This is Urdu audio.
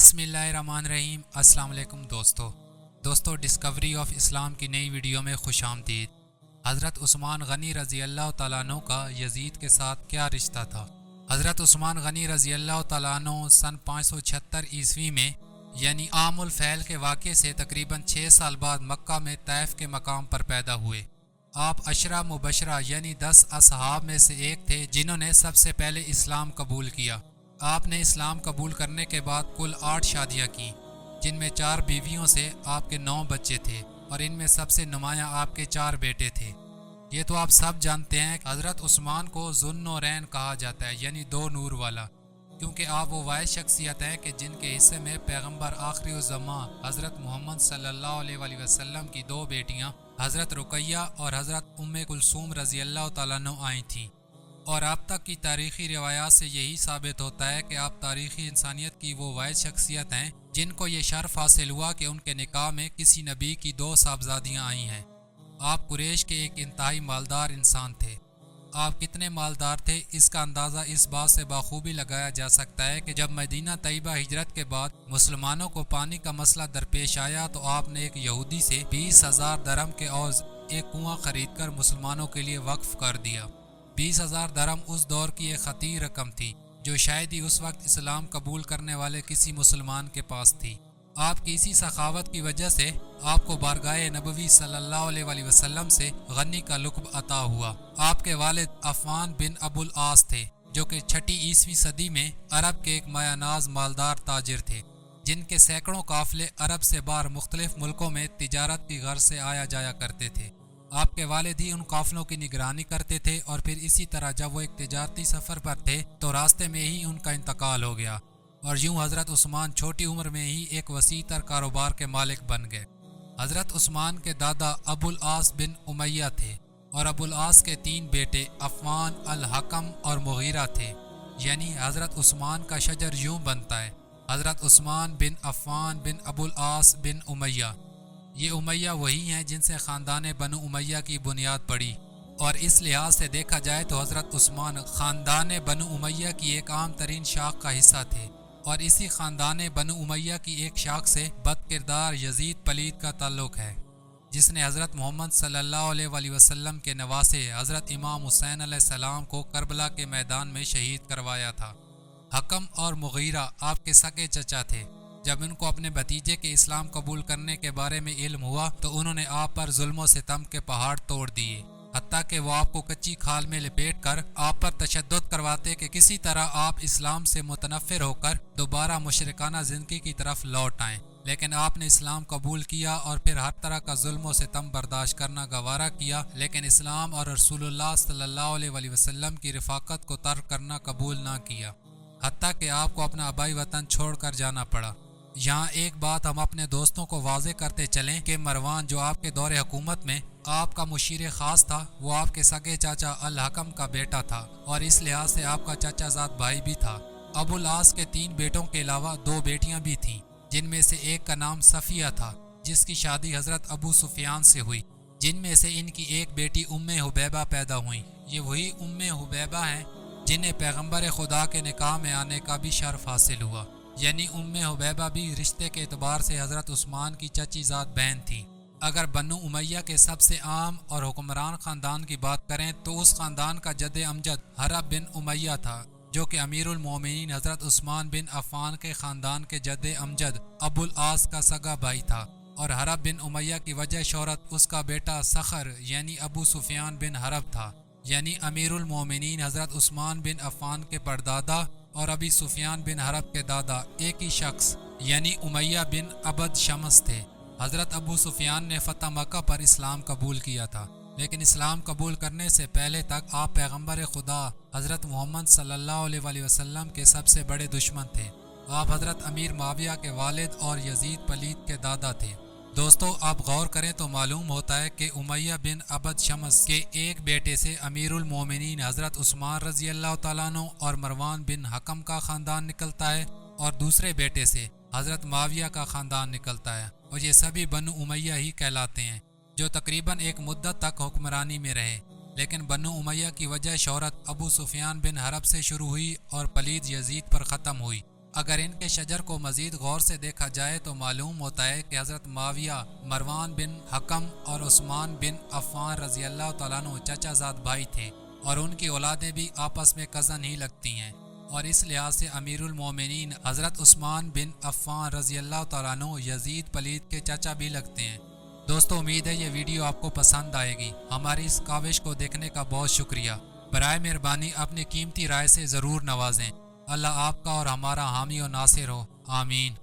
بسم اللہ الرحمن الرحیم۔ السلام علیکم دوستو ڈسکوری آف اسلام کی نئی ویڈیو میں خوش آمدید۔ حضرت عثمان غنی رضی اللہ تعالیٰ عنہ کا یزید کے ساتھ کیا رشتہ تھا؟ حضرت عثمان غنی رضی اللہ تعالیٰ عنہ سن 576 عیسوی میں یعنی عام الفیل کے واقعے سے تقریباً 6 سال بعد مکہ میں طیف کے مقام پر پیدا ہوئے۔ آپ عشرہ مبشرہ یعنی 10 اصحاب میں سے ایک تھے جنہوں نے سب سے پہلے اسلام قبول کیا۔ آپ نے اسلام قبول کرنے کے بعد کل 8 شادیاں کیں، جن میں 4 بیویوں سے آپ کے 9 بچے تھے، اور ان میں سب سے نمایاں آپ کے 4 بیٹے تھے۔ یہ تو آپ سب جانتے ہیں کہ حضرت عثمان کو ذو النورین کہا جاتا ہے، یعنی 2 نور والا، کیونکہ آپ وہ واحد شخصیت ہیں کہ جن کے حصے میں پیغمبر آخری الزماں حضرت محمد صلی اللہ علیہ وآلہ وسلم کی 2 بیٹیاں حضرت رقیہ اور حضرت ام کلثوم رضی اللہ تعالیٰ عنہ آئی تھیں۔ اور اب تک کی تاریخی روایات سے یہی ثابت ہوتا ہے کہ آپ تاریخی انسانیت کی وہ واحد شخصیت ہیں جن کو یہ شرف حاصل ہوا کہ ان کے نکاح میں کسی نبی کی 2 صاحبزادیاں آئی ہیں۔ آپ قریش کے ایک انتہائی مالدار انسان تھے۔ آپ کتنے مالدار تھے اس کا اندازہ اس بات سے بخوبی لگایا جا سکتا ہے کہ جب مدینہ طیبہ ہجرت کے بعد مسلمانوں کو پانی کا مسئلہ درپیش آیا تو آپ نے ایک یہودی سے 20,000 درہم کے عوض ایک کنواں خرید کر مسلمانوں کے لیے وقف کر دیا۔ 20,000 درہم اس دور کی ایک خطیر رقم تھی جو شاید ہی اس وقت اسلام قبول کرنے والے کسی مسلمان کے پاس تھی۔ آپ کی اسی سخاوت کی وجہ سے آپ کو بارگاہ نبوی صلی اللہ علیہ وآلہ وسلم سے غنی کا لقب عطا ہوا۔ آپ کے والد عفان بن ابو العاص تھے جو کہ 6 عیسوی صدی میں عرب کے ایک مایہ ناز مالدار تاجر تھے، جن کے سینکڑوں قافلے عرب سے باہر مختلف ملکوں میں تجارت کی غرض سے آیا جایا کرتے تھے۔ آپ کے والد ہی ان قافلوں کی نگرانی کرتے تھے، اور پھر اسی طرح جب وہ ایک تجارتی سفر پر تھے تو راستے میں ہی ان کا انتقال ہو گیا، اور یوں حضرت عثمان چھوٹی عمر میں ہی ایک وسیع تر کاروبار کے مالک بن گئے۔ حضرت عثمان کے دادا ابو العاص بن امیہ تھے، اور ابو العاص کے 3 بیٹے عفان، الحکم اور مغیرہ تھے، یعنی حضرت عثمان کا شجر یوں بنتا ہے: حضرت عثمان بن عفان بن ابو العاص بن امیہ۔ یہ امیہ وہی ہیں جن سے خاندان بنو امیہ کی بنیاد پڑی، اور اس لحاظ سے دیکھا جائے تو حضرت عثمان خاندان بنو امیہ کی ایک عام ترین شاخ کا حصہ تھے، اور اسی خاندان بنو امیہ کی ایک شاخ سے بد کردار یزید پلید کا تعلق ہے، جس نے حضرت محمد صلی اللہ علیہ وآلہ وسلم کے نواسے حضرت امام حسین علیہ السلام کو کربلا کے میدان میں شہید کروایا تھا۔ حکم اور مغیرہ آپ کے سگے چچا تھے۔ جب ان کو اپنے بھتیجے کے اسلام قبول کرنے کے بارے میں علم ہوا تو انہوں نے آپ پر ظلم و ستم کے پہاڑ توڑ دیے، حتیٰ کہ وہ آپ کو کچی کھال میں لپیٹ کر آپ پر تشدد کرواتے کہ کسی طرح آپ اسلام سے متنفر ہو کر دوبارہ مشرکانہ زندگی کی طرف لوٹ آئیں، لیکن آپ نے اسلام قبول کیا اور پھر ہر طرح کا ظلم و ستم برداشت کرنا گوارا کیا، لیکن اسلام اور رسول اللہ صلی اللہ علیہ وآلہ وسلم کی رفاقت کو ترک کرنا قبول نہ کیا، حتیٰ کہ آپ کو اپنا آبائی وطن چھوڑ کر جانا پڑا۔ یہاں ایک بات ہم اپنے دوستوں کو واضح کرتے چلیں کہ مروان جو آپ کے دور حکومت میں آپ کا مشیر خاص تھا، وہ آپ کے سگے چاچا الحکم کا بیٹا تھا، اور اس لحاظ سے آپ کا چچا زاد بھائی بھی تھا۔ ابو العاص کے 3 بیٹوں کے علاوہ 2 بیٹیاں بھی تھیں، جن میں سے ایک کا نام صفیہ تھا جس کی شادی حضرت ابو سفیان سے ہوئی، جن میں سے ان کی ایک بیٹی ام حبیبہ پیدا ہوئی۔ یہ وہی ام حبیبہ ہیں جنہیں پیغمبر خدا کے نکاح میں آنے کا بھی شرف حاصل ہوا، یعنی ام حبیبہ بھی رشتے کے اعتبار سے حضرت عثمان کی چچی زاد بہن تھی۔ اگر بنو امیہ کے سب سے عام اور حکمران خاندان کی بات کریں تو اس خاندان کا جد امجد حرب بن امیہ تھا، جو کہ امیر المومنین حضرت عثمان بن عفان کے خاندان کے جد امجد ابو العاص کا سگا بھائی تھا، اور حرب بن امیہ کی وجہ شہرت اس کا بیٹا صخر یعنی ابو سفیان بن حرب تھا، یعنی امیر المومنین حضرت عثمان بن عفان کے پردادا اور ابی سفیان بن حرب کے دادا ایک ہی شخص یعنی امیہ بن عبد شمس تھے۔ حضرت ابو سفیان نے فتح مکہ پر اسلام قبول کیا تھا، لیکن اسلام قبول کرنے سے پہلے تک آپ پیغمبر خدا حضرت محمد صلی اللہ علیہ وآلہ وسلم کے سب سے بڑے دشمن تھے۔ آپ حضرت امیر معاویہ کے والد اور یزید پلید کے دادا تھے۔ دوستو آپ غور کریں تو معلوم ہوتا ہے کہ امیہ بن عبد شمس کے ایک بیٹے سے امیر المومنین حضرت عثمان رضی اللہ تعالیٰ عنہ اور مروان بن حکم کا خاندان نکلتا ہے، اور دوسرے بیٹے سے حضرت معاویہ کا خاندان نکلتا ہے، اور یہ سبھی بنو امیہ ہی کہلاتے ہیں، جو تقریباً ایک مدت تک حکمرانی میں رہے، لیکن بنو امیہ کی وجہ شہرت ابو سفیان بن حرب سے شروع ہوئی اور پلید یزید پر ختم ہوئی۔ اگر ان کے شجر کو مزید غور سے دیکھا جائے تو معلوم ہوتا ہے کہ حضرت معاویہ، مروان بن حکم اور عثمان بن عفان رضی اللہ تعالیٰ عنہ چچا زاد بھائی تھے، اور ان کی اولادیں بھی آپس میں کزن ہی لگتی ہیں، اور اس لحاظ سے امیر المومنین حضرت عثمان بن عفان رضی اللہ تعالیٰ عنہ یزید پلید کے چچا بھی لگتے ہیں۔ دوستو، امید ہے یہ ویڈیو آپ کو پسند آئے گی۔ ہماری اس کاوش کو دیکھنے کا بہت شکریہ۔ برائے مہربانی اپنی قیمتی رائے سے ضرور نوازیں۔ اللہ آپ کا اور ہمارا حامی و ناصر ہو، آمین۔